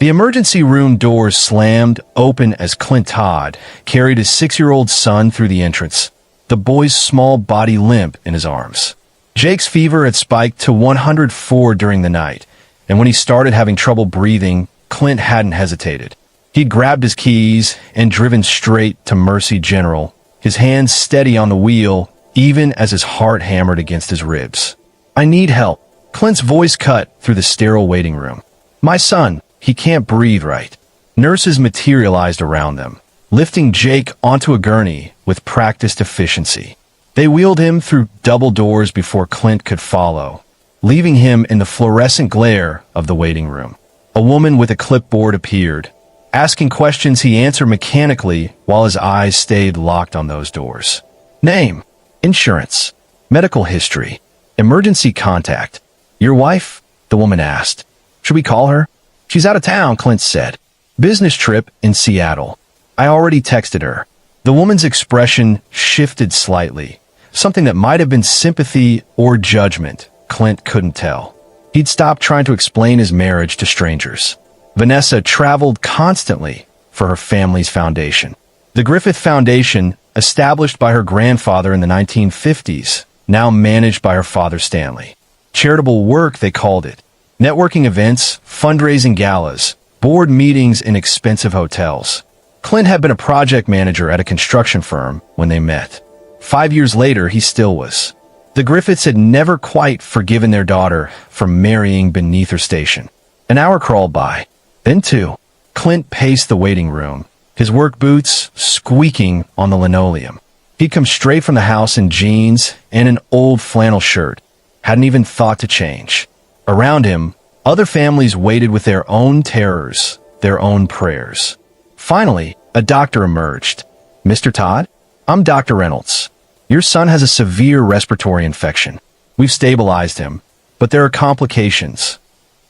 The emergency room doors slammed open as Clint Todd carried his 6-year-old son through the entrance, the boy's small body limp in his arms. Jake's fever had spiked to 104 during the night, and when he started having trouble breathing, Clint hadn't hesitated. He'd grabbed his keys and driven straight to Mercy General, his hands steady on the wheel, even as his heart hammered against his ribs. "I need help." Clint's voice cut through the sterile waiting room. "My son, he can't breathe right." Nurses materialized around them, lifting Jake onto a gurney with practiced efficiency. They wheeled him through double doors before Clint could follow, leaving him in the fluorescent glare of the waiting room. A woman with a clipboard appeared, asking questions he answered mechanically while his eyes stayed locked on those doors. "Name, insurance, medical history, emergency contact. Your wife?" the woman asked. "Should we call her?" "She's out of town," Clint said. "Business trip in Seattle. I already texted her." The woman's expression shifted slightly, something that might have been sympathy or judgment. Clint couldn't tell. He'd stopped trying to explain his marriage to strangers. Vanessa traveled constantly for her family's foundation. The Griffith Foundation, established by her grandfather in the 1950s, now managed by her father Stanley. Charitable work, they called it. Networking events, fundraising galas, board meetings in expensive hotels. Clint had been a project manager at a construction firm when they met. 5 years later, he still was. The Griffiths had never quite forgiven their daughter for marrying beneath her station. An hour crawled by. Then two. Clint paced the waiting room, his work boots squeaking on the linoleum. He'd come straight from the house in jeans and an old flannel shirt. Hadn't even thought to change. Around him, other families waited with their own terrors, their own prayers. Finally, a doctor emerged. "Mr. Todd? I'm Dr. Reynolds. Your son has a severe respiratory infection. We've stabilized him, but there are complications."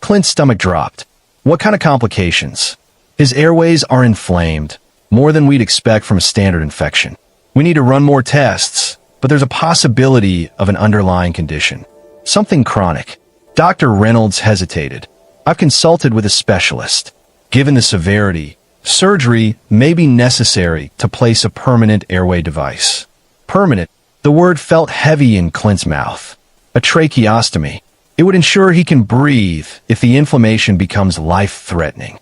Clint's stomach dropped. What kind of complications? "His airways are inflamed, more than we'd expect from a standard infection. We need to run more tests, but there's a possibility of an underlying condition. Something chronic." Dr. Reynolds hesitated. "I've consulted with a specialist. Given the severity, surgery may be necessary to place a permanent airway device." Permanent. The word felt heavy in Clint's mouth. A tracheostomy. It would ensure he can breathe if the inflammation becomes life-threatening.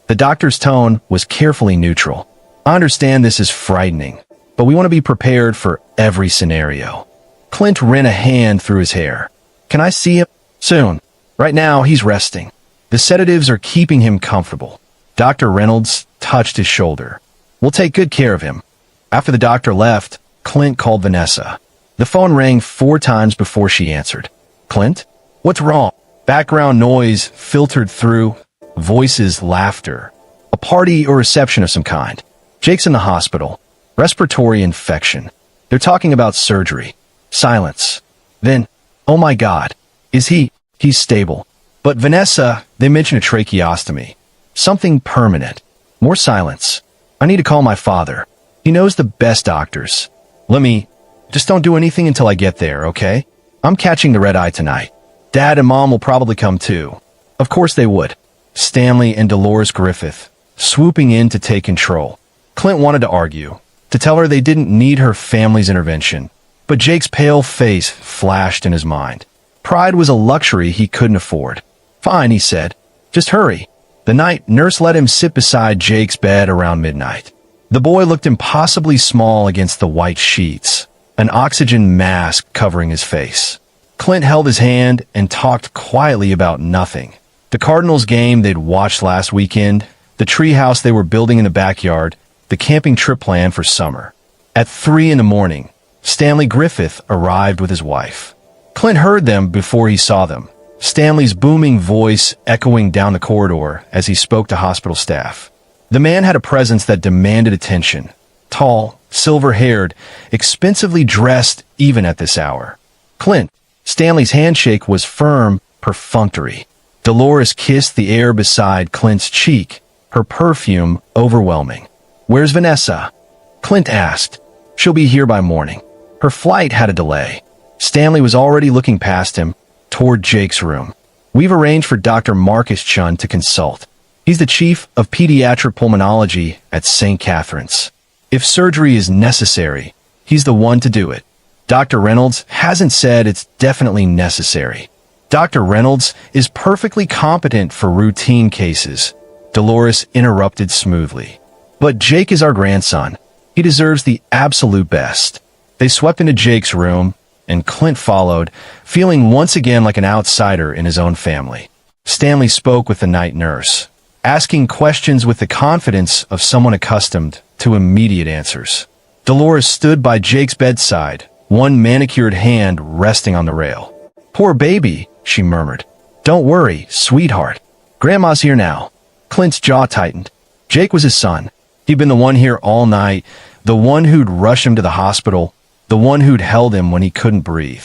The doctor's tone was carefully neutral. "I understand this is frightening, but we want to be prepared for every scenario." Clint ran a hand through his hair. "Can I see him?" "Soon. Right now, he's resting. The sedatives are keeping him comfortable." Dr. Reynolds touched his shoulder. "We'll take good care of him." After the doctor left, Clint called Vanessa. The phone rang 4 times before she answered. "Clint? What's wrong?" Background noise filtered through, voices, laughter. A party or reception of some kind. "Jake's in the hospital. Respiratory infection. They're talking about surgery." Silence. Then, "Oh my God. Is he? He's stable." "But Vanessa, they mentioned a tracheostomy. Something permanent." More silence. "I need to call my father. He knows the best doctors. Just don't do anything until I get there, okay? I'm catching the red eye tonight. Dad and Mom will probably come too." Of course they would. Stanley and Dolores Griffith, swooping in to take control. Clint wanted to argue, to tell her they didn't need her family's intervention, but Jake's pale face flashed in his mind. Pride was a luxury he couldn't afford. "Fine," he said. "Just hurry." The night nurse let him sit beside Jake's bed around midnight. The boy looked impossibly small against the white sheets, an oxygen mask covering his face. Clint held his hand and talked quietly about nothing. The Cardinals game they'd watched last weekend, the treehouse they were building in the backyard, the camping trip plan for summer. At 3 in the morning, Stanley Griffith arrived with his wife. Clint heard them before he saw them, Stanley's booming voice echoing down the corridor as he spoke to hospital staff. The man had a presence that demanded attention. Tall, silver-haired, expensively dressed even at this hour. "Clint." Stanley's handshake was firm, perfunctory. Dolores kissed the air beside Clint's cheek, her perfume overwhelming. "Where's Vanessa?" Clint asked. "She'll be here by morning." Her flight had a delay. Stanley was already looking past him, toward Jake's room. "We've arranged for Dr. Marcus Chun to consult. He's the chief of pediatric pulmonology at St. Catherine's. If surgery is necessary, he's the one to do it. Dr. Reynolds hasn't said it's definitely necessary. Dr. Reynolds is perfectly competent for routine cases, Dolores interrupted smoothly. But Jake is our grandson. He deserves the absolute best. They swept into Jake's room, and Clint followed, feeling once again like an outsider in his own family. Stanley spoke with the night nurse, asking questions with the confidence of someone accustomed to immediate answers. Dolores stood by Jake's bedside, one manicured hand resting on the rail. "Poor baby," she murmured. "Don't worry, sweetheart. Grandma's here now." Clint's jaw tightened. Jake was his son. He'd been the one here all night, the one who'd rush him to the hospital, the one who'd held him when he couldn't breathe.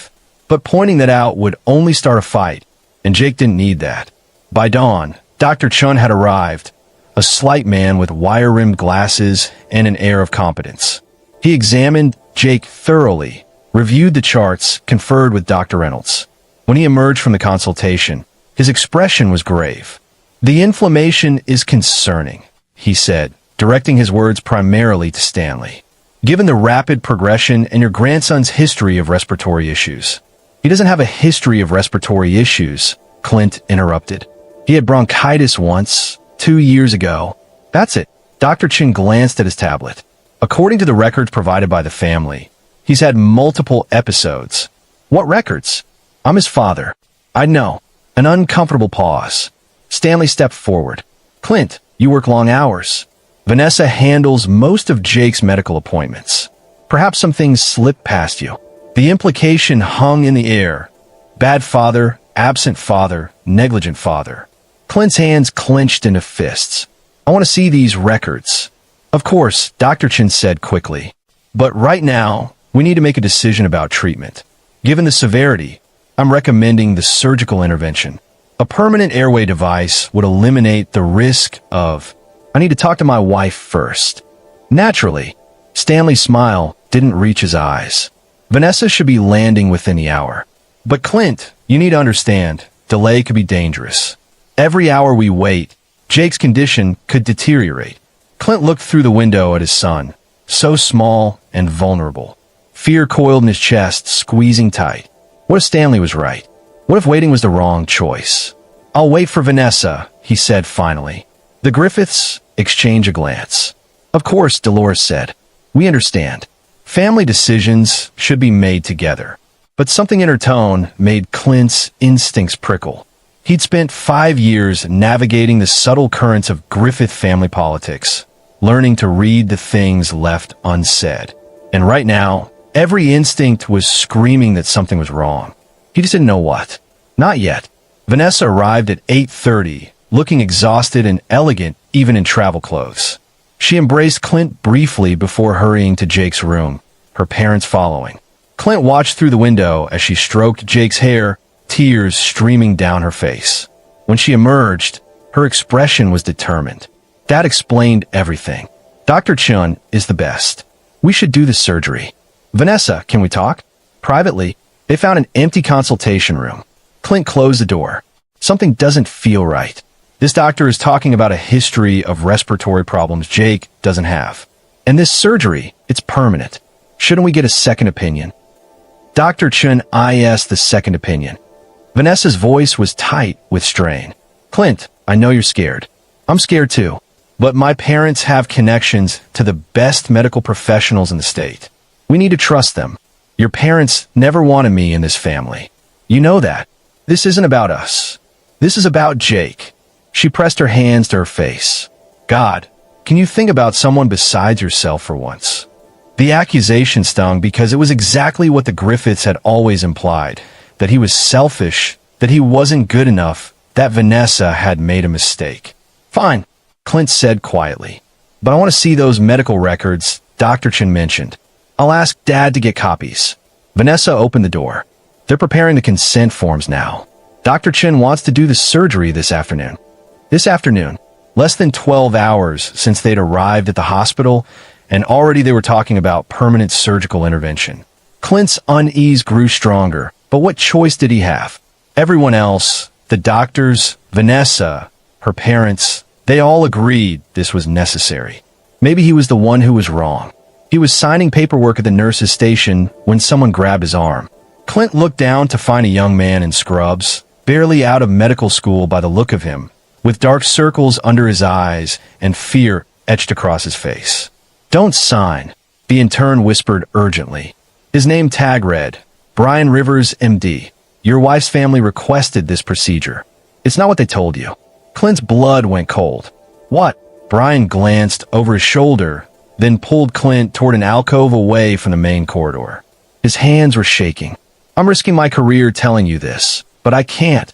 But pointing that out would only start a fight, and Jake didn't need that. By dawn, Dr. Chun had arrived, a slight man with wire-rimmed glasses and an air of competence. He examined Jake thoroughly, reviewed the charts, conferred with Dr. Reynolds. When he emerged from the consultation, his expression was grave. "The inflammation is concerning," he said, directing his words primarily to Stanley. "Given the rapid progression and your grandson's history of respiratory issues." "He doesn't have a history of respiratory issues," Clint interrupted. "He had bronchitis once, 2 years ago. That's it." Dr. Chin glanced at his tablet. "According to the records provided by the family, he's had multiple episodes." "What records?" "I'm his father." "I know." An uncomfortable pause. Stanley stepped forward. "Clint, you work long hours. Vanessa handles most of Jake's medical appointments. Perhaps some things slipped past you." The implication hung in the air. Bad father, absent father, negligent father. Clint's hands clenched into fists. "I want to see these records." "Of course," Dr. Chin said quickly. "But right now, we need to make a decision about treatment. Given the severity, I'm recommending the surgical intervention. A permanent airway device would eliminate the risk of... I need to talk to my wife first." Naturally, Stanley's smile didn't reach his eyes. Vanessa should be landing within the hour. "But Clint, you need to understand, delay could be dangerous. Every hour we wait, Jake's condition could deteriorate." Clint looked through the window at his son, so small and vulnerable. Fear coiled in his chest, squeezing tight. What if Stanley was right? What if waiting was the wrong choice? "I'll wait for Vanessa," he said finally. The Griffiths exchanged a glance. "Of course," Dolores said. "We understand. Family decisions should be made together." But something in her tone made Clint's instincts prickle. He'd spent 5 years navigating the subtle currents of Griffith family politics, learning to read the things left unsaid. And right now, every instinct was screaming that something was wrong. He just didn't know what. Not yet. Vanessa arrived at 8:30, looking exhausted and elegant even in travel clothes. She embraced Clint briefly before hurrying to Jake's room, her parents following. Clint watched through the window as she stroked Jake's hair, tears streaming down her face. When she emerged, her expression was determined. That explained everything. "Dr. Chun is the best. We should do the surgery." "Vanessa, can we talk?" Privately, they found an empty consultation room. Clint closed the door. "Something doesn't feel right. This doctor is talking about a history of respiratory problems Jake doesn't have. And this surgery, it's permanent. Shouldn't we get a second opinion?" Dr. Chun asked the second opinion. Vanessa's voice was tight with strain. "Clint, I know you're scared. I'm scared too. But my parents have connections to the best medical professionals in the state. We need to trust them. Your parents never wanted me in this family. You know that. This isn't about us. This is about Jake." She pressed her hands to her face. "God, can you think about someone besides yourself for once?" The accusation stung because it was exactly what the Griffiths had always implied, that he was selfish, that he wasn't good enough, that Vanessa had made a mistake. "Fine," Clint said quietly. "But I want to see those medical records Dr. Chin mentioned. I'll ask Dad to get copies." Vanessa opened the door. "They're preparing the consent forms now. Dr. Chin wants to do the surgery this afternoon." This afternoon, less than 12 hours since they'd arrived at the hospital, and already they were talking about permanent surgical intervention. Clint's unease grew stronger, but what choice did he have? Everyone else, the doctors, Vanessa, her parents, They all agreed this was necessary. Maybe he was the one who was wrong. He was signing paperwork at the nurse's station when someone grabbed his arm. Clint looked down to find a young man in scrubs, barely out of medical school by the look of him, with dark circles under his eyes and fear etched across his face. "Don't sign," the intern whispered urgently. His name tag read, "Brian Rivers, MD. Your wife's family requested this procedure. It's not what they told you." Clint's blood went cold. "What?" Brian glanced over his shoulder, then pulled Clint toward an alcove away from the main corridor. His hands were shaking. "I'm risking my career telling you this, but I can't.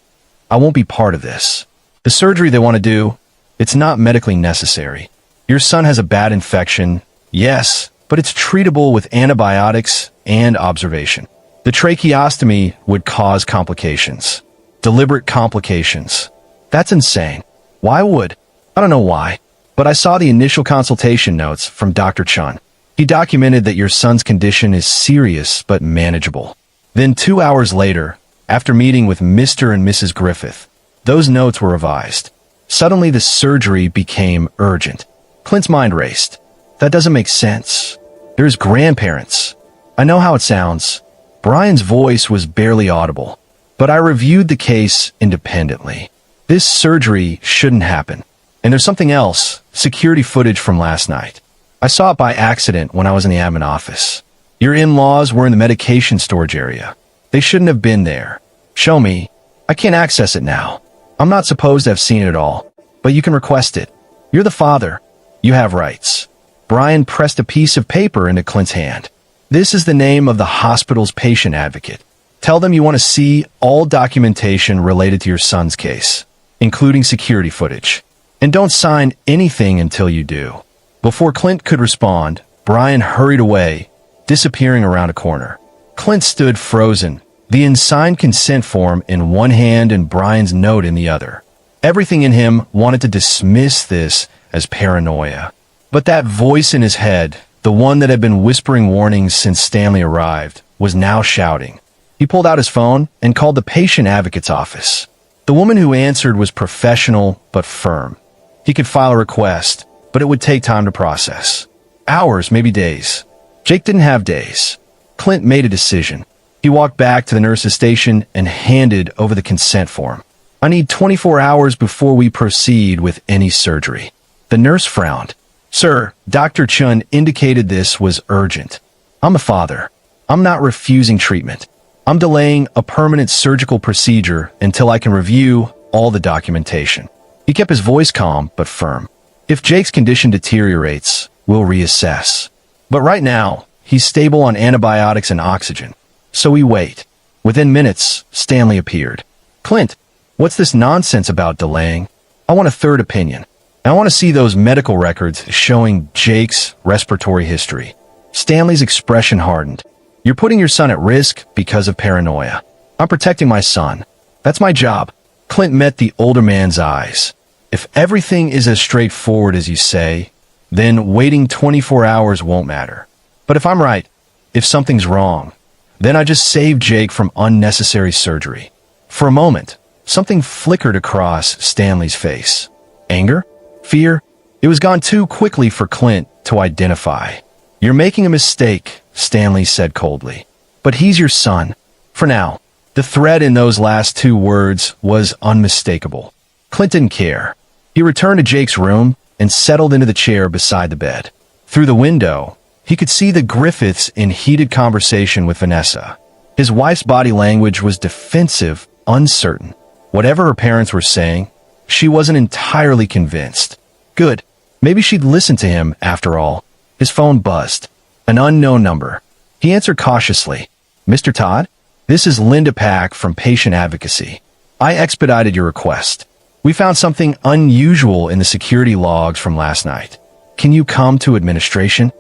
I won't be part of this. The surgery they want to do, it's not medically necessary. Your son has a bad infection, yes, but it's treatable with antibiotics and observation. The tracheostomy would cause complications. Deliberate complications. That's insane. Why would? I don't know why, but I saw the initial consultation notes from Dr. Chun. He documented that your son's condition is serious but manageable. Then 2 hours later, after meeting with Mr. and Mrs. Griffith, those notes were revised. Suddenly the surgery became urgent. Clint's mind raced. That doesn't make sense. There's grandparents. I know how it sounds. Brian's voice was barely audible, but I reviewed the case independently. This surgery shouldn't happen. And there's something else, security footage from last night. I saw it by accident when I was in the admin office. Your in-laws were in the medication storage area. They shouldn't have been there. Show me. I can't access it now. I'm not supposed to have seen it all, but you can request it. You're the father. You have rights." Brian pressed a piece of paper into Clint's hand. "This is the name of the hospital's patient advocate. Tell them you want to see all documentation related to your son's case, including security footage. And don't sign anything until you do." Before Clint could respond, Brian hurried away, disappearing around a corner. Clint stood frozen, the unsigned consent form in one hand and Brian's note in the other. Everything in him wanted to dismiss this as paranoia. But that voice in his head, the one that had been whispering warnings since Stanley arrived, was now shouting. He pulled out his phone and called the patient advocate's office. The woman who answered was professional but firm. He could file a request, but it would take time to process. Hours, maybe days. Jake didn't have days. Clint made a decision. He walked back to the nurse's station and handed over the consent form. "I need 24 hours before we proceed with any surgery." The nurse frowned. "Sir, Dr. Chun indicated this was urgent. I'm a father. I'm not refusing treatment. I'm delaying a permanent surgical procedure until I can review all the documentation." He kept his voice calm but firm. "If Jake's condition deteriorates, we'll reassess. But right now, he's stable on antibiotics and oxygen. So we wait." Within minutes, Stanley appeared. "Clint, what's this nonsense about delaying? I want a third opinion. I want to see those medical records showing Jake's respiratory history." Stanley's expression hardened. "You're putting your son at risk because of paranoia. I'm protecting my son. That's my job." Clint met the older man's eyes. "If everything is as straightforward as you say, then waiting 24 hours won't matter. But if I'm right, if something's wrong, then I just saved Jake from unnecessary surgery." For a moment, something flickered across Stanley's face. Anger? Fear? It was gone too quickly for Clint to identify. "You're making a mistake," Stanley said coldly. "But he's your son. For now." The threat in those last two words was unmistakable. Clint didn't care. He returned to Jake's room and settled into the chair beside the bed. Through the window, he could see the Griffiths in heated conversation with Vanessa. His wife's body language was defensive, uncertain. Whatever her parents were saying, she wasn't entirely convinced. Good. Maybe she'd listen to him, after all. His phone buzzed. An unknown number. He answered cautiously. "Mr. Todd? This is Linda Pack from Patient Advocacy. I expedited your request. We found something unusual in the security logs from last night. Can you come to administration?"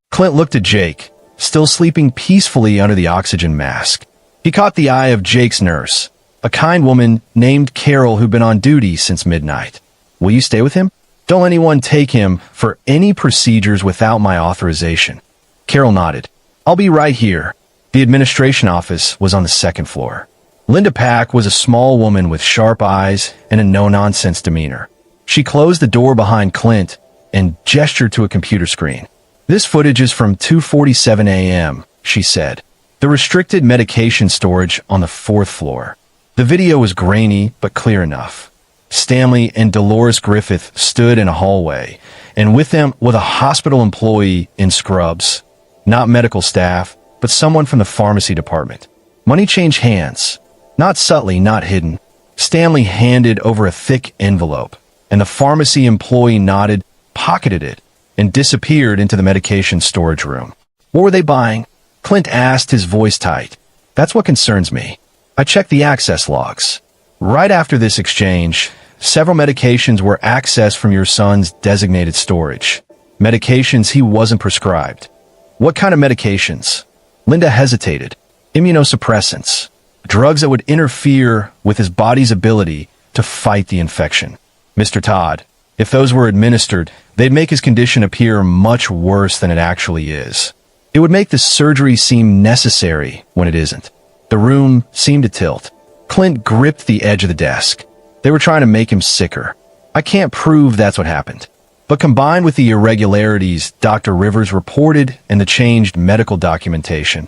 Clint looked at Jake, still sleeping peacefully under the oxygen mask. He caught the eye of Jake's nurse, a kind woman named Carol who'd been on duty since midnight. "Will you stay with him? Don't let anyone take him for any procedures without my authorization." Carol nodded. "I'll be right here." The administration office was on the second floor. Linda Pack was a small woman with sharp eyes and a no-nonsense demeanor. She closed the door behind Clint and gestured to a computer screen. "This footage is from 2:47 a.m., she said. "The restricted medication storage on the 4th floor." The video was grainy but clear enough. Stanley and Dolores Griffith stood in a hallway, and with them was a hospital employee in scrubs. Not medical staff, but someone from the pharmacy department. Money changed hands. Not subtly, not hidden. Stanley handed over a thick envelope, and the pharmacy employee nodded, pocketed it, and disappeared into the medication storage room. "What were they buying?" Clint asked, his voice tight. "That's what concerns me. I checked the access logs. Right after this exchange, several medications were accessed from your son's designated storage. Medications he wasn't prescribed." "What kind of medications?" Linda hesitated. "Immunosuppressants. Drugs that would interfere with his body's ability to fight the infection. Mr. Todd, if those were administered, they'd make his condition appear much worse than it actually is. It would make the surgery seem necessary when it isn't." The room seemed to tilt. Clint gripped the edge of the desk. They were trying to make him sicker. "I can't prove that's what happened. But combined with the irregularities Dr. Rivers reported and the changed medical documentation."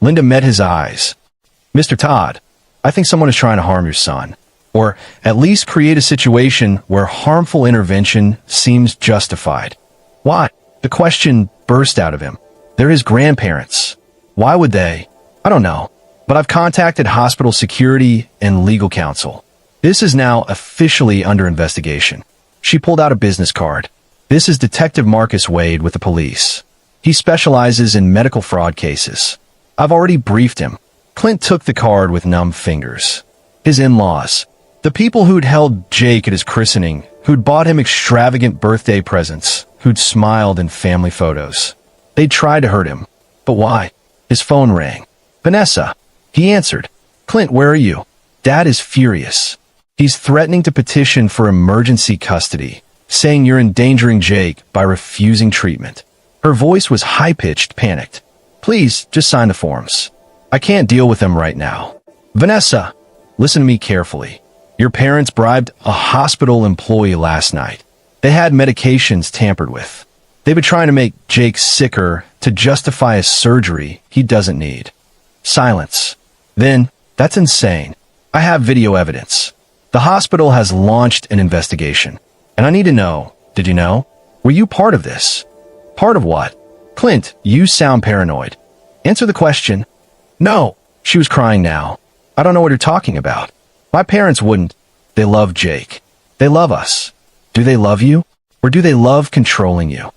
Linda met his eyes. "Mr. Todd, I think someone is trying to harm your son, or at least create a situation where harmful intervention seems justified." "Why?" The question burst out of him. "They're his grandparents. Why would they?" "I don't know, but I've contacted hospital security and legal counsel. This is now officially under investigation." She pulled out a business card. "This is Detective Marcus Wade with the police. He specializes in medical fraud cases. I've already briefed him." Clint took the card with numb fingers. His in-laws. The people who'd held Jake at his christening, who'd bought him extravagant birthday presents, who'd smiled in family photos. They'd tried to hurt him. But why? His phone rang. "Vanessa." He answered. "Clint, where are you?" "Dad is furious. He's threatening to petition for emergency custody, saying you're endangering Jake by refusing treatment." Her voice was high-pitched, panicked. "Please, just sign the forms. I can't deal with them right now." "Vanessa, listen to me carefully. Your parents bribed a hospital employee last night. They had medications tampered with. They've been trying to make Jake sicker to justify a surgery he doesn't need." Silence. Then, "That's insane. I have video evidence. The hospital has launched an investigation. And I need to know, did you know? Were you part of this?" "Part of what?" "Clint, you sound paranoid. Answer the question." "No." She was crying now. "I don't know what you're talking about. My parents wouldn't. They love Jake. They love us. Do they love you? Or do they love controlling you?"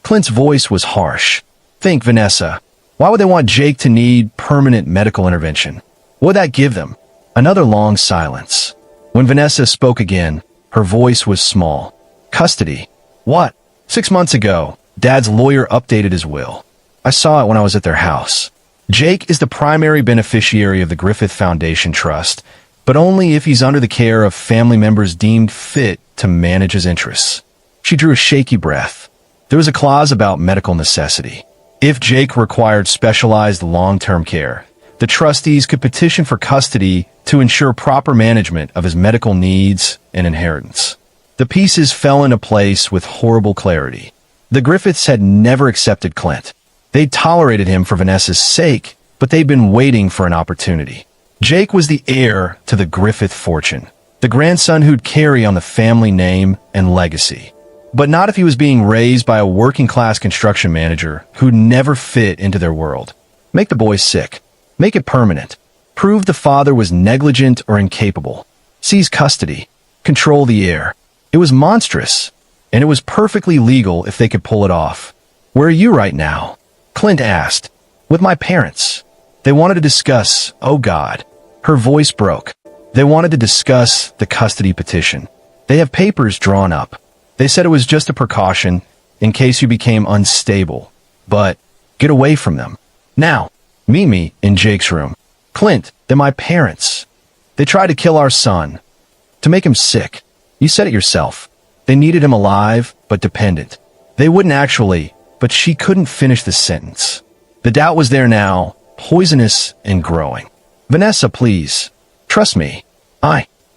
Clint's voice was harsh. "Think, Vanessa. Why would they want Jake to need permanent medical intervention? What would that give them?" Another long silence. When Vanessa spoke again, her voice was small. "Custody. What?" "6 months ago, Dad's lawyer updated his will. I saw it when I was at their house. Jake is the primary beneficiary of the Griffith Foundation Trust, but only if he's under the care of family members deemed fit to manage his interests." She drew a shaky breath. There was a clause about medical necessity. If Jake required specialized long-term care, the trustees could petition for custody to ensure proper management of his medical needs and inheritance. The pieces fell into place with horrible clarity. The Griffiths had never accepted Clint. They'd tolerated him for Vanessa's sake, but they'd been waiting for an opportunity. Jake was the heir to the Griffith fortune, the grandson who'd carry on the family name and legacy. But not if he was being raised by a working-class construction manager who'd never fit into their world. Make the boy sick. Make it permanent. Prove the father was negligent or incapable. Seize custody. Control the heir. It was monstrous, and it was perfectly legal if they could pull it off. "Where are you right now?" Clint asked. "With my parents. They wanted to discuss, oh God." Her voice broke. "They wanted to discuss the custody petition. They have papers drawn up. They said it was just a precaution in case you became unstable. But get away from them. Now, meet me in Jake's room." "Clint, they're my parents. They tried to kill our son. To make him sick. You said it yourself. They needed him alive, but dependent. They wouldn't actually, but she couldn't finish the sentence. The doubt was there now, poisonous and growing. "Vanessa, please. Trust me.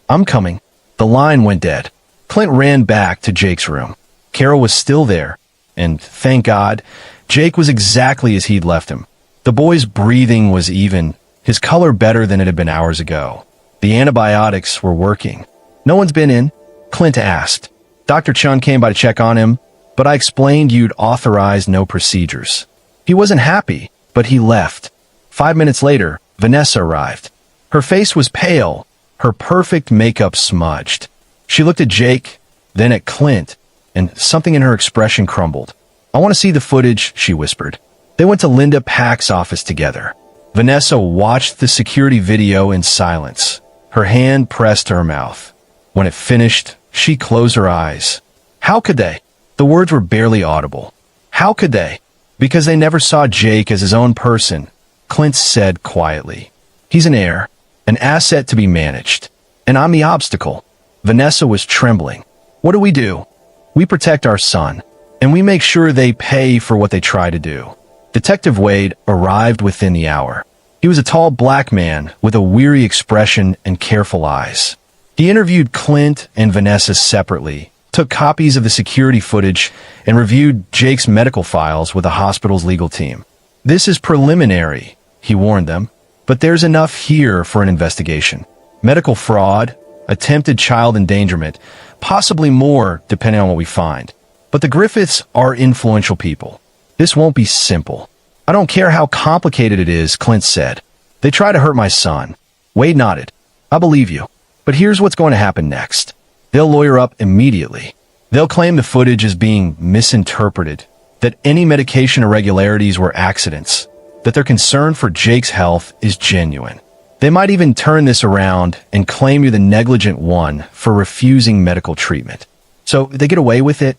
I'm coming." The line went dead. Clint ran back to Jake's room. Carol was still there, and thank God, Jake was exactly as he'd left him. The boy's breathing was even, his color better than it had been hours ago. The antibiotics were working. "No one's been in?" Clint asked. "Dr. Chun came by to check on him, but I explained you'd authorized no procedures." He wasn't happy, but he left. 5 minutes later, Vanessa arrived. Her face was pale, her perfect makeup smudged. She looked at Jake, then at Clint, and something in her expression crumbled. "I want to see the footage," she whispered. They went to Linda Pack's office together. Vanessa watched the security video in silence, her hand pressed to her mouth. When it finished, she closed her eyes. How could they? The words were barely audible. How could they? Because they never saw Jake as his own person, Clint said quietly. "He's an heir, an asset to be managed. And I'm the obstacle." Vanessa was trembling. "What do? We protect our son, and we make sure they pay for what they try to do." Detective Wade arrived within the hour. He was a tall black man with a weary expression and careful eyes. He interviewed Clint and Vanessa separately, took copies of the security footage, and reviewed Jake's medical files with the hospital's legal team. "This is preliminary," he warned them, "but there's enough here for an investigation. Medical fraud, attempted child endangerment, possibly more depending on what we find. But the Griffiths are influential people. This won't be simple." "I don't care how complicated it is," Clint said. "They try to hurt my son." Wade nodded. "I believe you. But here's what's going to happen next. They'll lawyer up immediately. They'll claim the footage is being misinterpreted, that any medication irregularities were accidents, that their concern for Jake's health is genuine. They might even turn this around and claim you're the negligent one for refusing medical treatment. So they get away with it?"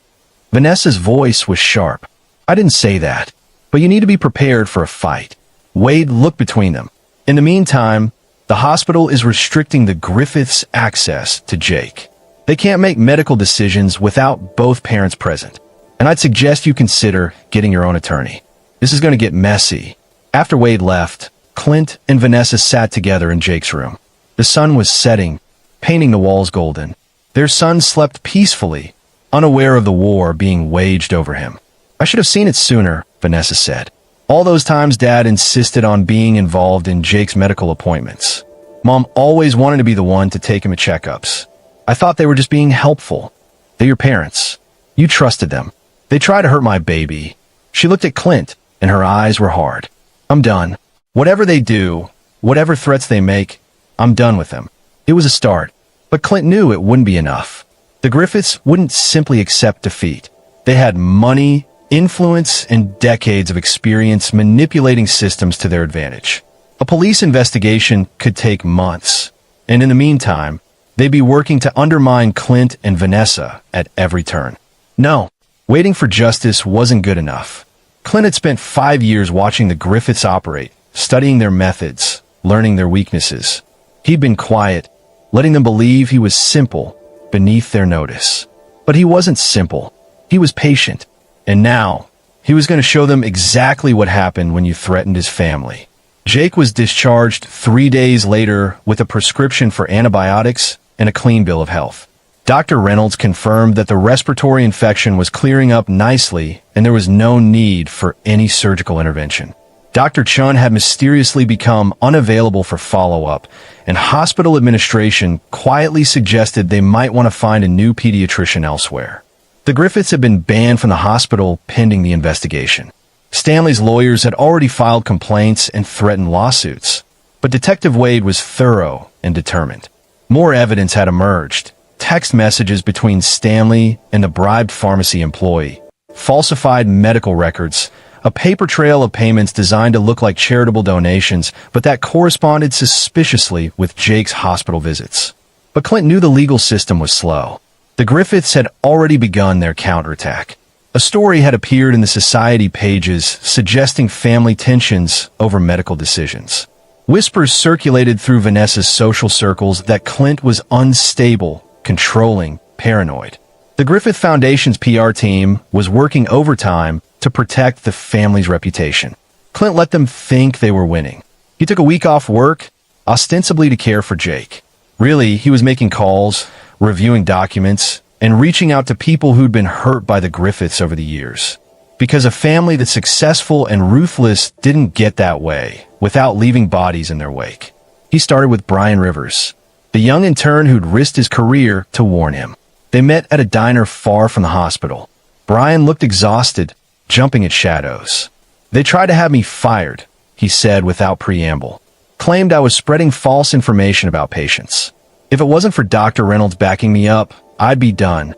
Vanessa's voice was sharp. "I didn't say that, but you need to be prepared for a fight." Wade looked between them. "In the meantime, the hospital is restricting the Griffiths' access to Jake. They can't make medical decisions without both parents present. And I'd suggest you consider getting your own attorney. This is going to get messy." After Wade left, Clint and Vanessa sat together in Jake's room. The sun was setting, painting the walls golden. Their son slept peacefully, unaware of the war being waged over him. "I should have seen it sooner," Vanessa said. "All those times Dad insisted on being involved in Jake's medical appointments. Mom always wanted to be the one to take him to checkups. I thought they were just being helpful. They're your parents. You trusted them. They tried to hurt my baby." She looked at Clint, and her eyes were hard. "I'm done. Whatever they do, whatever threats they make, I'm done with them." It was a start, but Clint knew it wouldn't be enough. The Griffiths wouldn't simply accept defeat. They had money, influence, and decades of experience manipulating systems to their advantage. A police investigation could take months, and in the meantime, they'd be working to undermine Clint and Vanessa at every turn. No, waiting for justice wasn't good enough. Clint had spent 5 years watching the Griffiths operate, studying their methods, learning their weaknesses. He'd been quiet, letting them believe he was simple beneath their notice. But he wasn't simple. He was patient. And now, he was going to show them exactly what happened when you threatened his family. Jake was discharged 3 days later with a prescription for antibiotics and a clean bill of health. Dr. Reynolds confirmed that the respiratory infection was clearing up nicely and there was no need for any surgical intervention. Dr. Chun had mysteriously become unavailable for follow-up, and hospital administration quietly suggested they might want to find a new pediatrician elsewhere. The Griffiths had been banned from the hospital pending the investigation. Stanley's lawyers had already filed complaints and threatened lawsuits, but Detective Wade was thorough and determined. More evidence had emerged. Text messages between Stanley and the bribed pharmacy employee, falsified medical records, a paper trail of payments designed to look like charitable donations, but that corresponded suspiciously with Jake's hospital visits. But Clint knew the legal system was slow. The Griffiths had already begun their counterattack. A story had appeared in the society pages suggesting family tensions over medical decisions. Whispers circulated through Vanessa's social circles that Clint was unstable, controlling, paranoid. The Griffith Foundation's PR team was working overtime to protect the family's reputation. Clint let them think they were winning. He took a week off work, ostensibly to care for Jake. Really, he was making calls, reviewing documents, and reaching out to people who'd been hurt by the Griffiths over the years. Because a family that's successful and ruthless didn't get that way without leaving bodies in their wake. He started with Brian Rivers, the young intern who'd risked his career to warn him. They met at a diner far from the hospital. Brian looked exhausted, jumping at shadows. "They tried to have me fired," he said without preamble. "Claimed I was spreading false information about patients. If it wasn't for Dr. Reynolds backing me up, I'd be done."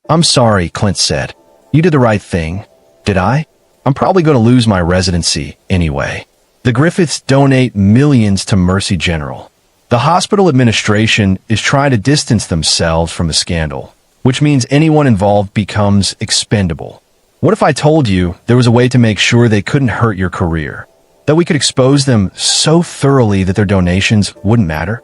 "I'm sorry," Clint said. "You did the right thing." "Did I? I'm probably going to lose my residency anyway." The Griffiths donate millions to Mercy General. The hospital administration is trying to distance themselves from the scandal, which means anyone involved becomes expendable. What if I told you there was a way to make sure they couldn't hurt your career? That we could expose them so thoroughly that their donations wouldn't matter?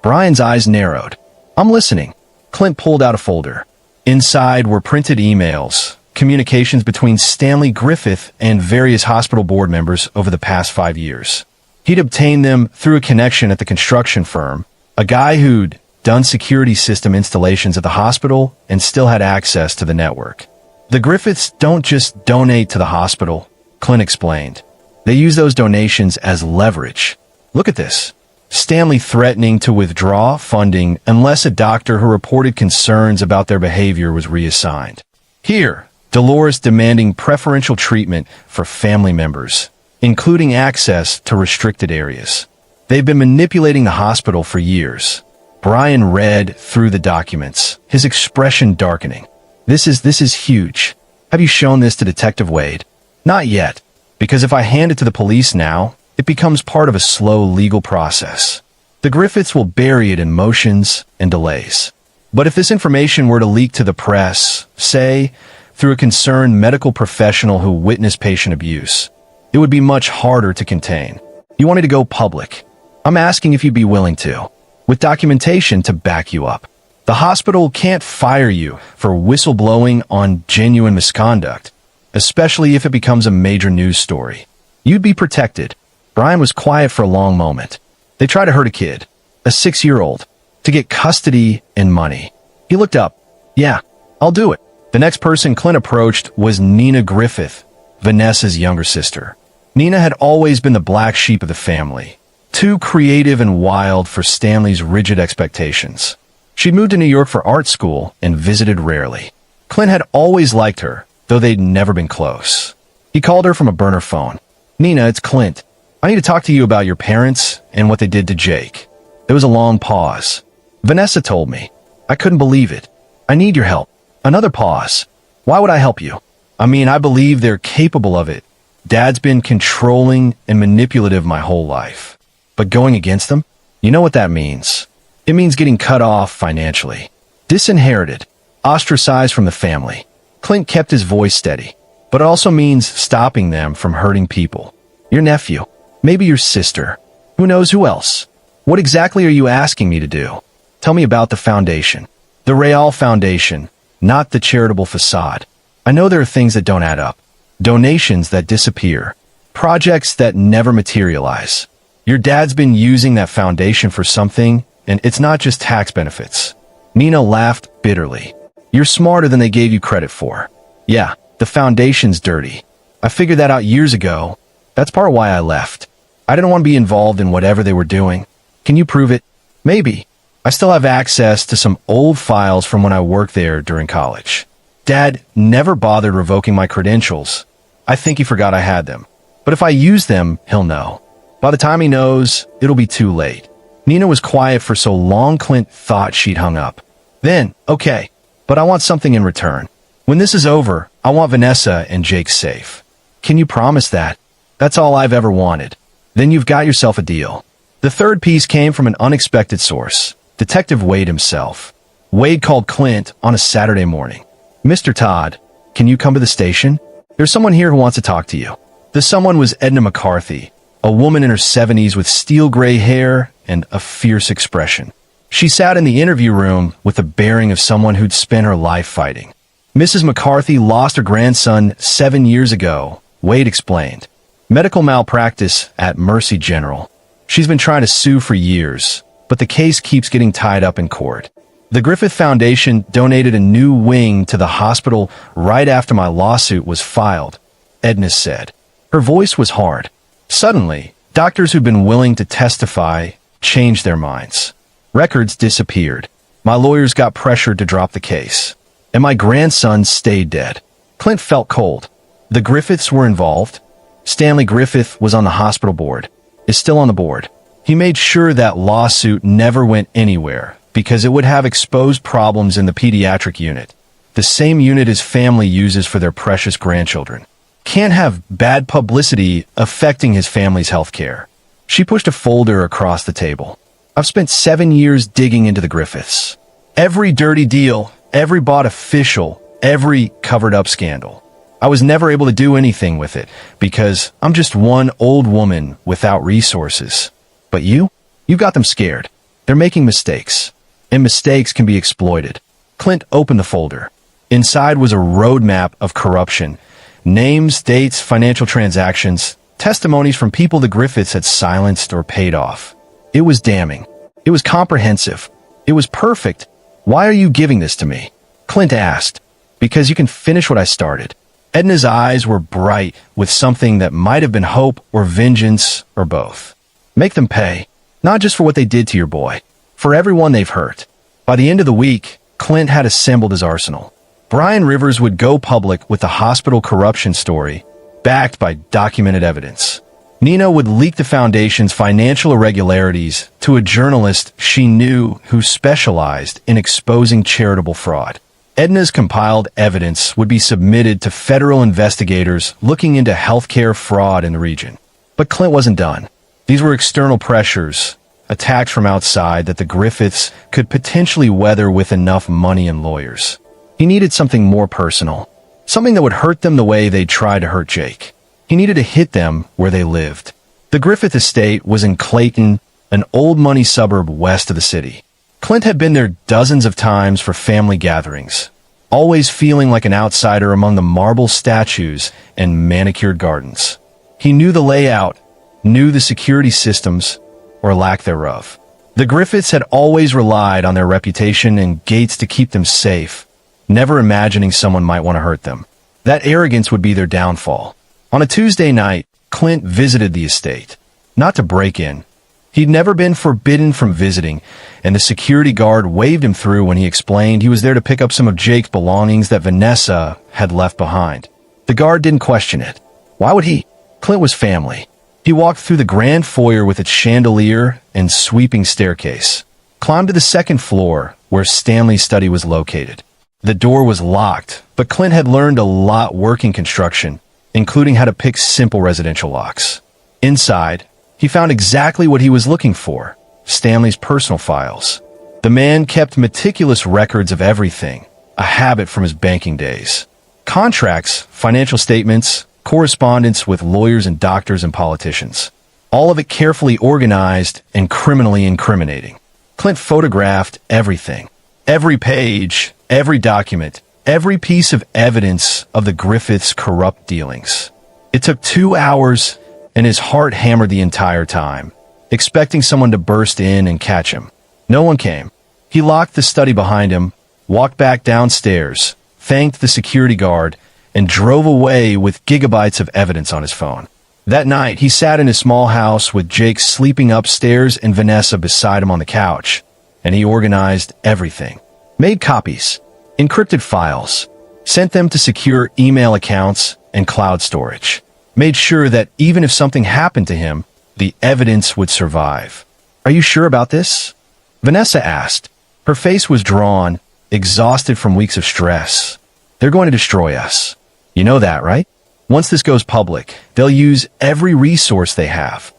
Brian's eyes narrowed. "I'm listening." Clint pulled out a folder. Inside were printed emails, communications between Stanley Griffith and various hospital board members over the past 5 years. He'd obtained them through a connection at the construction firm, a guy who'd done security system installations at the hospital and still had access to the network. "The Griffiths don't just donate to the hospital," Clint explained. "They use those donations as leverage. Look at this. Stanley threatening to withdraw funding unless a doctor who reported concerns about their behavior was reassigned. Here, Dolores demanding preferential treatment for family members, including access to restricted areas. They've been manipulating the hospital for years." Brian read through the documents, his expression darkening. This is huge. Have you shown this to Detective Wade?" "Not yet, because if I hand it to the police now, it becomes part of a slow legal process. The Griffiths will bury it in motions and delays. But if this information were to leak to the press, say, through a concerned medical professional who witnessed patient abuse, it would be much harder to contain. You want me to go public? I'm asking if you'd be willing to, with documentation to back you up. The hospital can't fire you for whistleblowing on genuine misconduct, especially if it becomes a major news story. You'd be protected." Brian was quiet for a long moment. "They try to hurt a kid, a 6-year-old, to get custody and money." He looked up. "Yeah, I'll do it." The next person Clint approached was Nina Griffith, Vanessa's younger sister. Nina had always been the black sheep of the family, too creative and wild for Stanley's rigid expectations. She'd moved to New York for art school and visited rarely. Clint had always liked her, though they'd never been close. He called her from a burner phone. "Nina, it's Clint. I need to talk to you about your parents and what they did to Jake." There was a long pause. "Vanessa told me. I couldn't believe it. I need your help." Another pause. "Why would I help you?" "I mean, I believe they're capable of it. Dad's been controlling and manipulative my whole life. But going against them? You know what that means. It means getting cut off financially. Disinherited. Ostracized from the family." Clint kept his voice steady. "But it also means stopping them from hurting people. Your nephew. Maybe your sister. Who knows who else? What exactly are you asking me to do? Tell me about the foundation. The Real Foundation, not the charitable facade. I know there are things that don't add up. Donations that disappear. Projects that never materialize. Your dad's been using that foundation for something, and it's not just tax benefits." Nina laughed bitterly. "You're smarter than they gave you credit for. Yeah, the foundation's dirty. I figured that out years ago. That's part of why I left. I didn't want to be involved in whatever they were doing. Can you prove it?" "Maybe. I still have access to some old files from when I worked there during college. Dad never bothered revoking my credentials. I think he forgot I had them. But if I use them, he'll know. By the time he knows, it'll be too late." Nina was quiet for so long Clint thought she'd hung up. Then, "Okay, but I want something in return. When this is over, I want Vanessa and Jake safe. Can you promise that? That's all I've ever wanted." "Then you've got yourself a deal." The third piece came from an unexpected source. Detective Wade himself. Wade called Clint on a Saturday morning. "Mr. Todd, can you come to the station? There's someone here who wants to talk to you." The someone was Edna McCarthy, a woman in her 70s with steel gray hair and a fierce expression. She sat in the interview room with the bearing of someone who'd spent her life fighting. "Mrs. McCarthy lost her grandson 7 years ago," Wade explained. "Medical malpractice at Mercy General. She's been trying to sue for years, but the case keeps getting tied up in court. The Griffith Foundation donated a new wing to the hospital right after my lawsuit was filed, Edna said. Her voice was hard. Suddenly, doctors who'd been willing to testify changed their minds. Records disappeared. My lawyers got pressured to drop the case. And my grandson stayed dead. Clint felt cold. The Griffiths were involved. Stanley Griffith was on the hospital board, is still on the board. He made sure that lawsuit never went anywhere because it would have exposed problems in the pediatric unit, the same unit his family uses for their precious grandchildren. Can't have bad publicity affecting his family's health care. She pushed a folder across the table. I've spent 7 years digging into the Griffiths. Every dirty deal, every bought official, every covered-up scandal. I was never able to do anything with it because I'm just one old woman without resources. But you got them scared. They're making mistakes, and mistakes can be exploited. Clint opened the folder. Inside was a roadmap of corruption. Names, dates, financial transactions, testimonies from people the Griffiths had silenced or paid off. It was damning. It was comprehensive. It was perfect. Why are you giving this to me? Clint asked. Because you can finish what I started. Edna's eyes were bright with something that might have been hope or vengeance or both. Make them pay, not just for what they did to your boy, for everyone they've hurt. By the end of the week, Clint had assembled his arsenal. Brian Rivers would go public with the hospital corruption story, backed by documented evidence. Nina would leak the foundation's financial irregularities to a journalist she knew who specialized in exposing charitable fraud. Edna's compiled evidence would be submitted to federal investigators looking into healthcare fraud in the region. But Clint wasn't done. These were external pressures, attacks from outside that the Griffiths could potentially weather with enough money and lawyers. He needed something more personal, something that would hurt them the way they'd tried to hurt Jake. He needed to hit them where they lived. The Griffith estate was in Clayton, an old money suburb west of the city. Clint had been there dozens of times for family gatherings, always feeling like an outsider among the marble statues and manicured gardens. He knew the layout, knew the security systems, or lack thereof. The Griffiths had always relied on their reputation and gates to keep them safe, never imagining someone might want to hurt them. That arrogance would be their downfall. On a Tuesday night, Clint visited the estate, not to break in. He'd never been forbidden from visiting, and the security guard waved him through when he explained he was there to pick up some of Jake's belongings that Vanessa had left behind. The guard didn't question it. Why would he? Clint was family. He walked through the grand foyer with its chandelier and sweeping staircase, climbed to the second floor where Stanley's study was located. The door was locked, but Clint had learned a lot working construction, including how to pick simple residential locks. Inside, he found exactly what he was looking for, Stanley's personal files. The man kept meticulous records of everything, a habit from his banking days. Contracts, financial statements, correspondence with lawyers and doctors and politicians. All of it carefully organized and criminally incriminating. Clint photographed everything. Every page, every document, every piece of evidence of the Griffiths' corrupt dealings. It took 2 hours, and his heart hammered the entire time, expecting someone to burst in and catch him. No one came. He locked the study behind him, walked back downstairs, thanked the security guard, and drove away with gigabytes of evidence on his phone. That night, he sat in his small house with Jake sleeping upstairs and Vanessa beside him on the couch, and he organized everything. Made copies, encrypted files, sent them to secure email accounts and cloud storage. Made sure that even if something happened to him, the evidence would survive. Are you sure about this? Vanessa asked. Her face was drawn, exhausted from weeks of stress. They're going to destroy us. You know that, right? Once this goes public, they'll use every resource they have.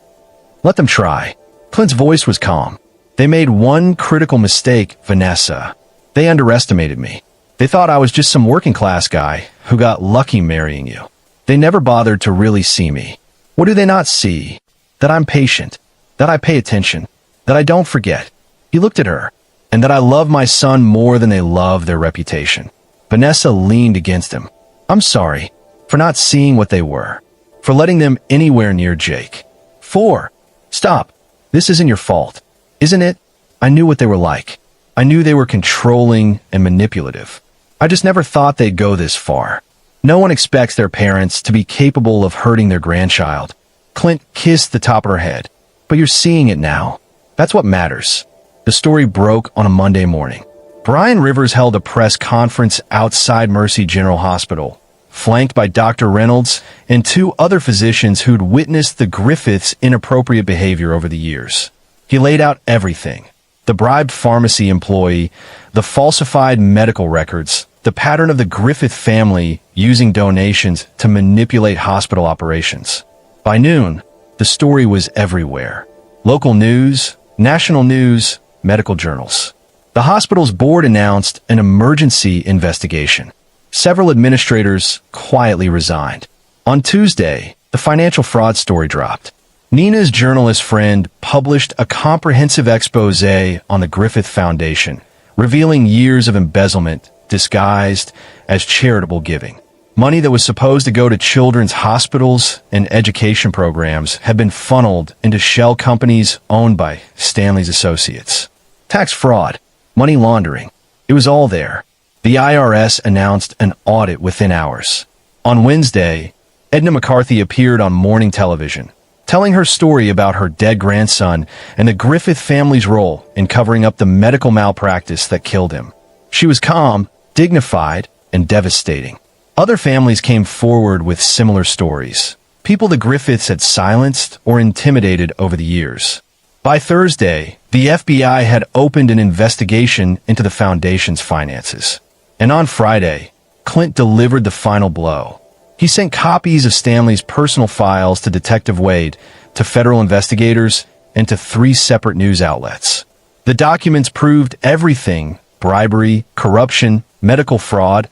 Let them try. Clint's voice was calm. They made one critical mistake, Vanessa. They underestimated me. They thought I was just some working-class guy who got lucky marrying you. They never bothered to really see me. What do they not see? That I'm patient, that I pay attention, that I don't forget. He looked at her, and that I love my son more than they love their reputation. Vanessa leaned against him. I'm sorry for not seeing what they were, for letting them anywhere near Jake. Stop. This isn't your fault, isn't it? I knew what they were like. I knew they were controlling and manipulative. I just never thought they'd go this far. No one expects their parents to be capable of hurting their grandchild. Clint kissed the top of her head. But you're seeing it now. That's what matters. The story broke on a Monday morning. Brian Rivers held a press conference outside Mercy General Hospital, flanked by Dr. Reynolds and two other physicians who'd witnessed the Griffiths' inappropriate behavior over the years. He laid out everything. The bribed pharmacy employee, the falsified medical records, the pattern of the Griffith family using donations to manipulate hospital operations. By noon, the story was everywhere. Local news, national news, medical journals. The hospital's board announced an emergency investigation. Several administrators quietly resigned. On Tuesday, the financial fraud story dropped. Nina's journalist friend published a comprehensive expose on the Griffith Foundation, revealing years of embezzlement disguised as charitable giving. Money that was supposed to go to children's hospitals and education programs had been funneled into shell companies owned by Stanley's associates. Tax fraud, money laundering, it was all there. The IRS announced an audit within hours. On Wednesday, Edna McCarthy appeared on morning television, telling her story about her dead grandson and the Griffith family's role in covering up the medical malpractice that killed him. She was calm, dignified, and devastating. Other families came forward with similar stories, people the Griffiths had silenced or intimidated over the years. By Thursday, the FBI had opened an investigation into the foundation's finances. And on Friday, Clint delivered the final blow. He sent copies of Stanley's personal files to Detective Wade, to federal investigators, and to 3 separate news outlets. The documents proved everything: bribery, corruption, medical fraud,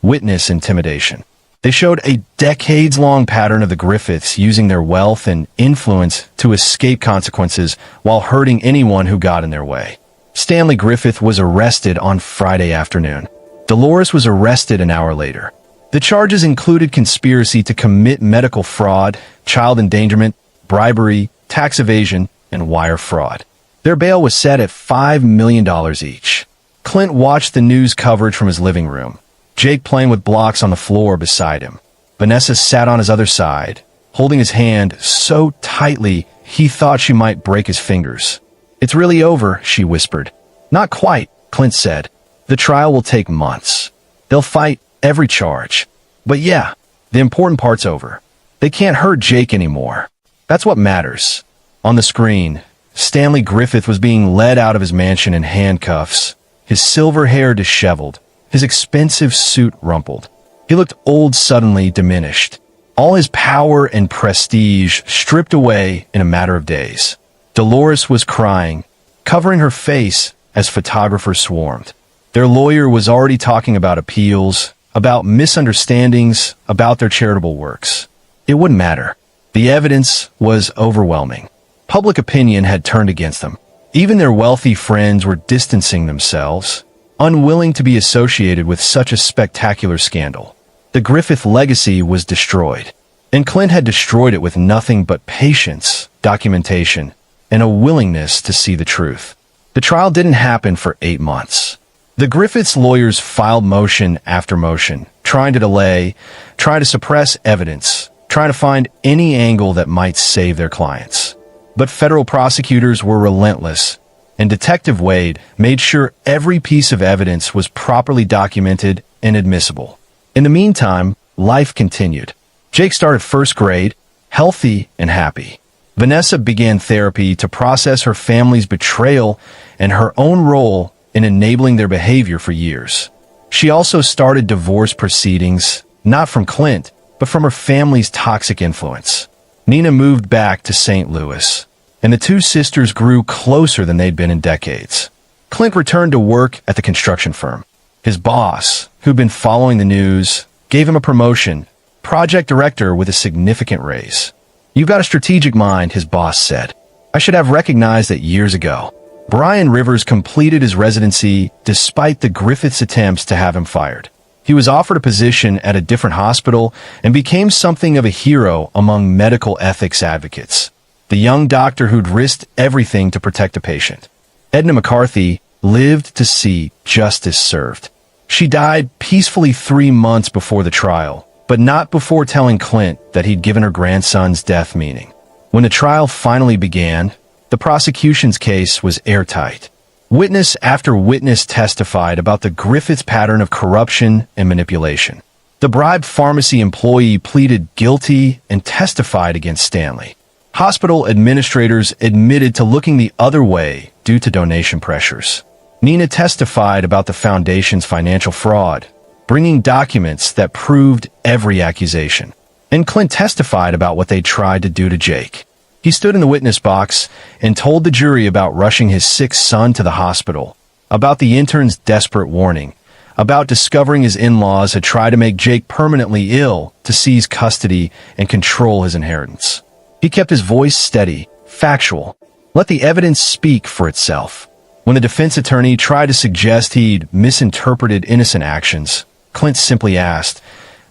witness intimidation. They showed a decades-long pattern of the Griffiths using their wealth and influence to escape consequences while hurting anyone who got in their way. Stanley Griffith was arrested on Friday afternoon. Dolores was arrested an hour later. The charges included conspiracy to commit medical fraud, child endangerment, bribery, tax evasion, and wire fraud. Their bail was set at $5 million each. Clint watched the news coverage from his living room, Jake playing with blocks on the floor beside him. Vanessa sat on his other side, holding his hand so tightly he thought she might break his fingers. "It's really over," she whispered. "Not quite," Clint said. "The trial will take months. They'll fight every charge. But yeah, the important part's over. They can't hurt Jake anymore. That's what matters." On the screen, Stanley Griffith was being led out of his mansion in handcuffs, his silver hair disheveled, his expensive suit rumpled. He looked old, suddenly diminished. All his power and prestige stripped away in a matter of days. Dolores was crying, covering her face as photographers swarmed. Their lawyer was already talking about appeals, about misunderstandings, about their charitable works. It wouldn't matter. The evidence was overwhelming. Public opinion had turned against them. Even their wealthy friends were distancing themselves, unwilling to be associated with such a spectacular scandal. The Griffith legacy was destroyed, and Clint had destroyed it with nothing but patience, documentation, and a willingness to see the truth. The trial didn't happen for 8 months. The Griffiths' lawyers filed motion after motion, trying to delay, trying to suppress evidence, trying to find any angle that might save their clients. But federal prosecutors were relentless, and Detective Wade made sure every piece of evidence was properly documented and admissible. In the meantime, life continued. Jake started first grade, healthy and happy. Vanessa began therapy to process her family's betrayal and her own role in enabling their behavior for years. She also started divorce proceedings, not from Clint, but from her family's toxic influence. Nina moved back to St. Louis, and the two sisters grew closer than they'd been in decades. Clint returned to work at the construction firm. His boss, who'd been following the news, gave him a promotion, project director with a significant raise. "You've got a strategic mind," his boss said. "I should have recognized that years ago." Brian Rivers completed his residency despite the Griffiths' attempts to have him fired. He was offered a position at a different hospital and became something of a hero among medical ethics advocates. The young doctor who'd risked everything to protect a patient. Edna McCarthy, lived to see justice served. She died peacefully 3 months before the trial, but not before telling Clint that he'd given her grandson's death meaning. When the trial finally began, the prosecution's case was airtight. Witness after witness testified about the Griffiths pattern of corruption and manipulation. The bribed pharmacy employee pleaded guilty and testified against Stanley. Hospital administrators admitted to looking the other way due to donation pressures. Nina testified about the foundation's financial fraud, bringing documents that proved every accusation. And Clint testified about what they tried to do to Jake. He stood in the witness box and told the jury about rushing his sick son to the hospital, about the intern's desperate warning, about discovering his in-laws had tried to make Jake permanently ill to seize custody and control his inheritance. He kept his voice steady, factual. Let the evidence speak for itself. When the defense attorney tried to suggest he'd misinterpreted innocent actions, Clint simply asked,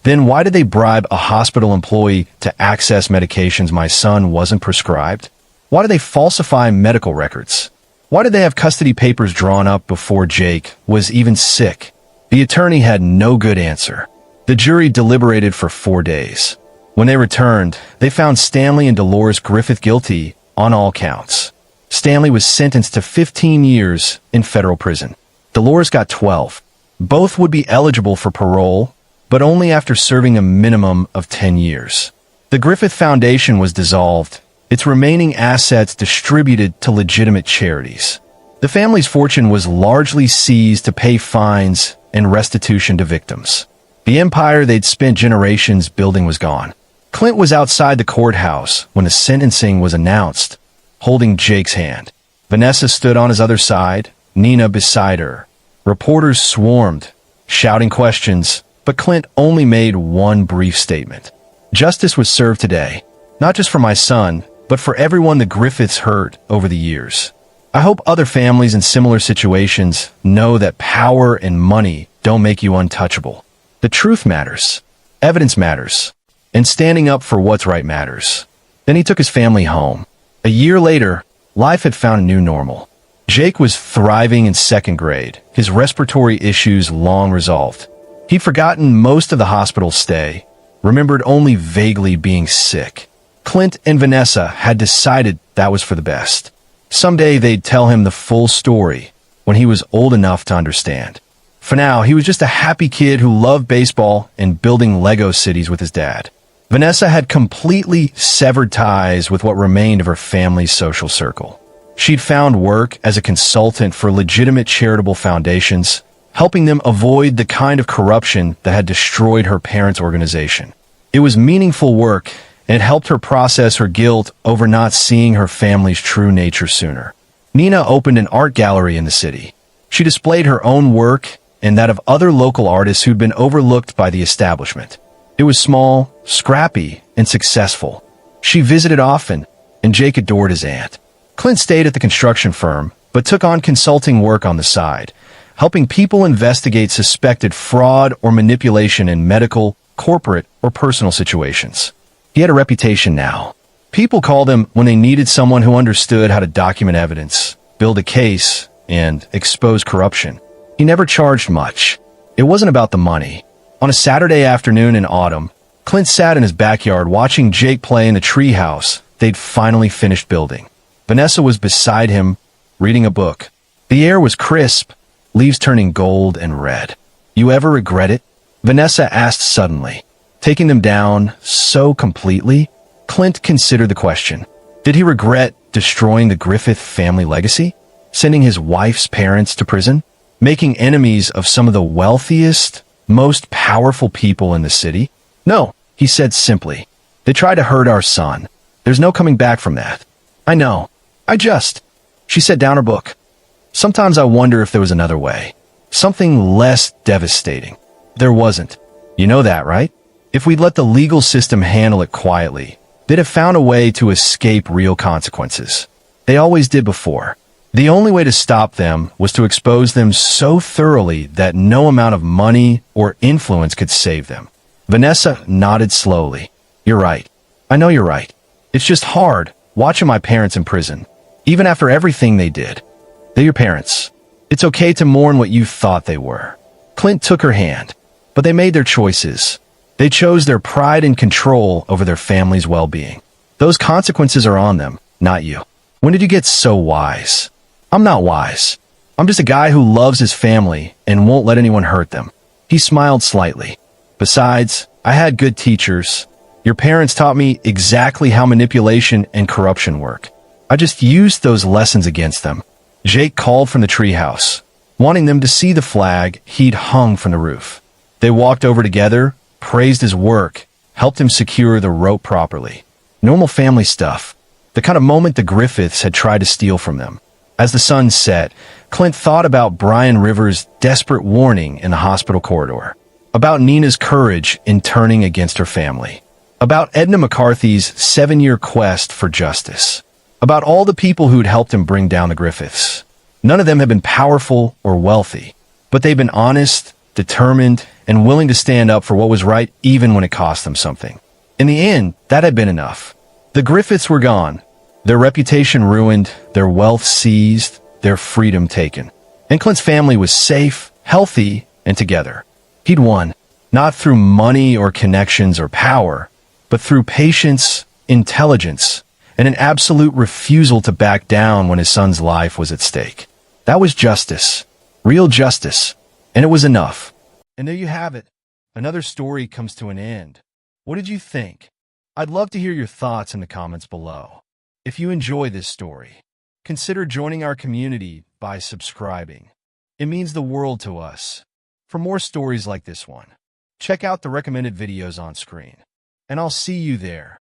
"Then why did they bribe a hospital employee to access medications my son wasn't prescribed? Why did they falsify medical records? Why did they have custody papers drawn up before Jake was even sick?" The attorney had no good answer. The jury deliberated for 4 days. When they returned, they found Stanley and Dolores Griffith guilty on all counts. Stanley was sentenced to 15 years in federal prison. Dolores got 12. Both would be eligible for parole, but only after serving a minimum of 10 years. The Griffith Foundation was dissolved, its remaining assets distributed to legitimate charities. The family's fortune was largely seized to pay fines and restitution to victims. The empire they'd spent generations building was gone. Clint was outside the courthouse when the sentencing was announced, holding Jake's hand. Vanessa stood on his other side, Nina beside her. Reporters swarmed, shouting questions, but Clint only made one brief statement. Justice was served today, not just for my son, but for everyone the Griffiths hurt over the years. I hope other families in similar situations know that power and money don't make you untouchable. The truth matters, evidence matters, and standing up for what's right matters. Then he took his family home. A year later, life had found a new normal. Jake was thriving in 2nd grade, his respiratory issues long resolved. He'd forgotten most of the hospital stay, remembered only vaguely being sick. Clint and Vanessa had decided that was for the best. Someday they'd tell him the full story when he was old enough to understand. For now, he was just a happy kid who loved baseball and building Lego cities with his dad. Vanessa had completely severed ties with what remained of her family's social circle. She'd found work as a consultant for legitimate charitable foundations, helping them avoid the kind of corruption that had destroyed her parents' organization. It was meaningful work, and it helped her process her guilt over not seeing her family's true nature sooner. Nina opened an art gallery in the city. She displayed her own work and that of other local artists who'd been overlooked by the establishment. It was small, scrappy, and successful. She visited often, and Jake adored his aunt. Clint stayed at the construction firm, but took on consulting work on the side, helping people investigate suspected fraud or manipulation in medical, corporate, or personal situations. He had a reputation now. People called him when they needed someone who understood how to document evidence, build a case, and expose corruption. He never charged much. It wasn't about the money. On a Saturday afternoon in autumn, Clint sat in his backyard watching Jake play in the treehouse they'd finally finished building. Vanessa was beside him, reading a book. The air was crisp, leaves turning gold and red. "You ever regret it?" Vanessa asked suddenly, taking them down so completely. Clint considered the question. Did he regret destroying the Griffith family legacy? Sending his wife's parents to prison? Making enemies of some of the wealthiest, most powerful people in the city? No, he said simply. They tried to hurt our son. There's no coming back from that. I know. She set down her book. Sometimes I wonder if there was another way. Something less devastating. There wasn't. You know that, right? If we'd let the legal system handle it quietly, they'd have found a way to escape real consequences. They always did before. The only way to stop them was to expose them so thoroughly that no amount of money or influence could save them. Vanessa nodded slowly. You're right. I know you're right. It's just hard watching my parents in prison, even after everything they did. They're your parents. It's okay to mourn what you thought they were. Clint took her hand, but they made their choices. They chose their pride and control over their family's well-being. Those consequences are on them, not you. When did you get so wise? I'm not wise. I'm just a guy who loves his family and won't let anyone hurt them. He smiled slightly. Besides, I had good teachers. Your parents taught me exactly how manipulation and corruption work. I just used those lessons against them. Jake called from the treehouse, wanting them to see the flag he'd hung from the roof. They walked over together, praised his work, helped him secure the rope properly. Normal family stuff. The kind of moment the Griffiths had tried to steal from them. As the sun set, Clint thought about Brian Rivers' desperate warning in the hospital corridor, about Nina's courage in turning against her family, about Edna McCarthy's 7-year quest for justice, about all the people who'd helped him bring down the Griffiths. None of them had been powerful or wealthy, but they'd been honest, determined, and willing to stand up for what was right even when it cost them something. In the end, that had been enough. The Griffiths were gone, their reputation ruined, their wealth seized, their freedom taken. And Clint's family was safe, healthy, and together. He'd won, not through money or connections or power, but through patience, intelligence, and an absolute refusal to back down when his son's life was at stake. That was justice, real justice, and it was enough. And there you have it. Another story comes to an end. What did you think? I'd love to hear your thoughts in the comments below. If you enjoy this story, consider joining our community by subscribing. It means the world to us. For more stories like this one, check out the recommended videos on screen. And I'll see you there.